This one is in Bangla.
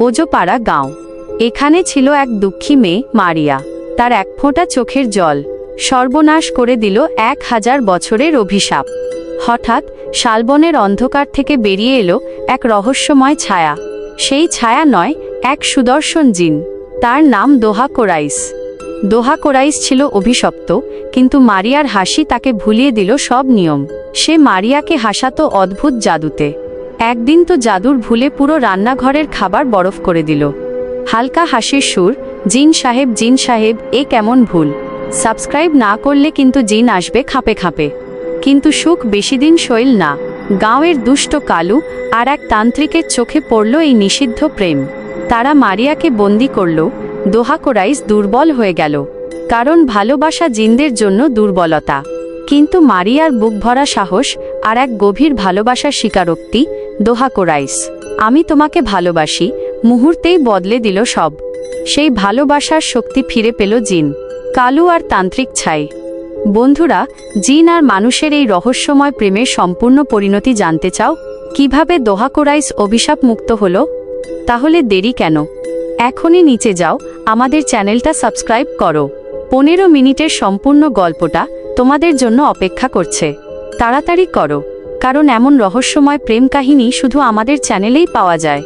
ওজোপাড়া গাঁও। এখানে ছিল এক দুঃখী মেয়ে মারিয়া। তার এক ফোঁটা চোখের জল সর্বনাশ করে দিল 1000 বছরের অভিশাপ। হঠাৎ শালবনের অন্ধকার থেকে বেরিয়ে এলো এক রহস্যময় ছায়া। সেই ছায়া নয়, এক সুদর্শন জিন। তার নাম দোহা কোরাইস। দোহা কোরাইস ছিল অভিশপ্ত, কিন্তু মারিয়ার হাসি তাকে ভুলিয়ে দিল সব নিয়ম। সে মারিয়াকে হাসাতো অদ্ভুত জাদুতে। একদিন তো জাদুর ভুলে পুরো রান্নাঘরের খাবার বরফ করে দিল। হালকা হাসির সুর, জিন সাহেব, এ কেমন ভুল। সাবস্ক্রাইব না করলে কিন্তু জিন আসবে খাপে খাপে। কিন্তু সুখ বেশিদিন সইল না। গাঁয়ের দুষ্ট কালু আর এক তান্ত্রিকের চোখে পড়ল এই নিষিদ্ধ প্রেম। তারা মারিয়াকে বন্দি করল। দোহা কোরাইস দুর্বল হয়ে গেল, কারণ ভালোবাসা জিনদের জন্য দুর্বলতা। কিন্তু মারিয়ার বুক ভরা সাহস আর এক গভীর ভালোবাসার স্বীকারোক্তি। দোহা কোরাইস, আমি তোমাকে ভালোবাসি, মুহূর্তেই বদলে দিল সব। সেই ভালোবাসার শক্তি ফিরে পেল জিন, কালু আর তান্ত্রিক ছাই। বন্ধুরা, জিন আর মানুষের এই রহস্যময় প্রেমের সম্পূর্ণ পরিণতি জানতে চাও? কিভাবে দোহা কোরাইস অভিশাপ মুক্ত হলো? তাহলে দেরি কেন? এখনই নিচে যাও, আমাদের চ্যানেলটা সাবস্ক্রাইব করো। 15 মিনিটের সম্পূর্ণ গল্পটা তোমাদের জন্য অপেক্ষা করছে। তাড়াতাড়ি করো, কারণ এমন রহস্যময় প্রেম কাহিনী শুধু আমাদের চ্যানেলেই পাওয়া যায়।